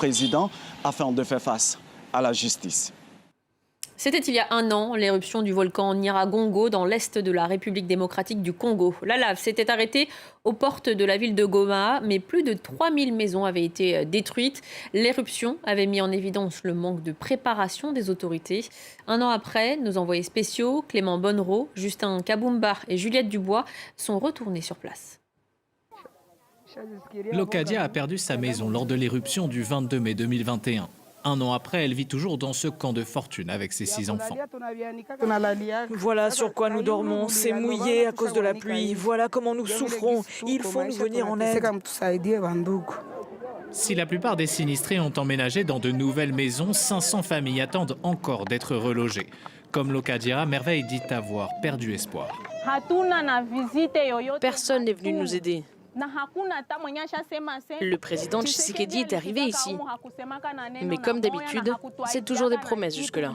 président afin de faire face à la justice. C'était il y a un an, l'éruption du volcan Nyiragongo dans l'est de la République démocratique du Congo. La lave s'était arrêtée aux portes de la ville de Goma, mais plus de 3000 maisons avaient été détruites. L'éruption avait mis en évidence le manque de préparation des autorités. Un an après, nos envoyés spéciaux, Clément Bonnereau, Justin Kabumba et Juliette Dubois, sont retournés sur place. Locadia a perdu sa maison lors de l'éruption du 22 mai 2021. Un an après, elle vit toujours dans ce camp de fortune avec ses 6 enfants. Voilà sur quoi nous dormons, c'est mouillé à cause de la pluie. Voilà comment nous souffrons. Il faut nous venir en aide. Si la plupart des sinistrés ont emménagé dans de nouvelles maisons, 500 familles attendent encore d'être relogées. Comme Locadia, Merveille dit avoir perdu espoir. Personne n'est venu nous aider. Le président Tshisekedi est arrivé ici. Mais comme d'habitude, c'est toujours des promesses jusque-là.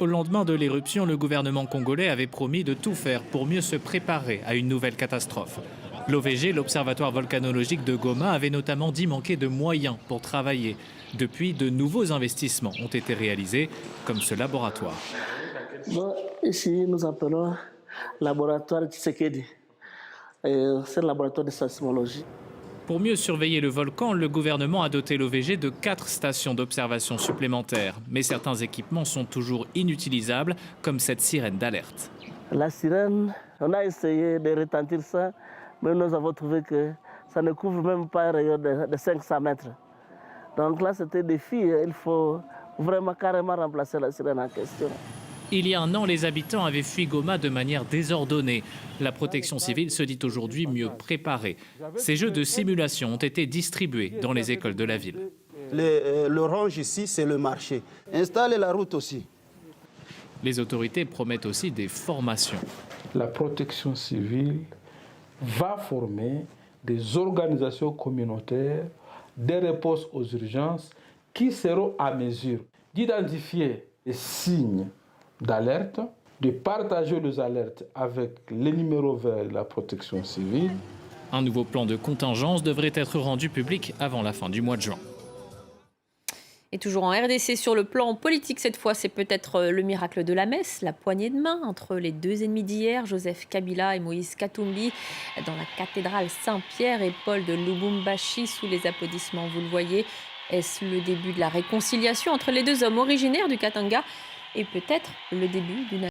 Au lendemain de l'éruption, le gouvernement congolais avait promis de tout faire pour mieux se préparer à une nouvelle catastrophe. L'OVG, l'Observatoire volcanologique de Goma, avait notamment dit manquer de moyens pour travailler. Depuis, de nouveaux investissements ont été réalisés, comme ce laboratoire. Ici, nous appelons laboratoire Tshisekedi. C'est le laboratoire de sismologie. Pour mieux surveiller le volcan, le gouvernement a doté l'OVG de 4 stations d'observation supplémentaires. Mais certains équipements sont toujours inutilisables, comme cette sirène d'alerte. La sirène, on a essayé de retentir ça, mais nous avons trouvé que ça ne couvre même pas un rayon de 500 mètres. Donc là, c'était des défi. Il faut vraiment carrément remplacer la sirène en question. Il y a un an, les habitants avaient fui Goma de manière désordonnée. La protection civile se dit aujourd'hui mieux préparée. Ces jeux de simulation ont été distribués dans les écoles de la ville. L'orange ici, c'est le marché. Installez la route aussi. Les autorités promettent aussi des formations. La protection civile va former des organisations communautaires, des réponses aux urgences qui seront à mesure d'identifier les signes d'alerte, de partager les alertes avec les numéros verts de la protection civile. Un nouveau plan de contingence devrait être rendu public avant la fin du mois de juin. Et toujours en RDC, sur le plan politique cette fois, c'est peut-être le miracle de la messe, la poignée de main entre les deux ennemis d'hier, Joseph Kabila et Moïse Katumbi, dans la cathédrale Saint-Pierre et Paul de Lubumbashi, sous les applaudissements, vous le voyez. Est-ce le début de la réconciliation entre les deux hommes originaires du Katanga et peut-être le début d'une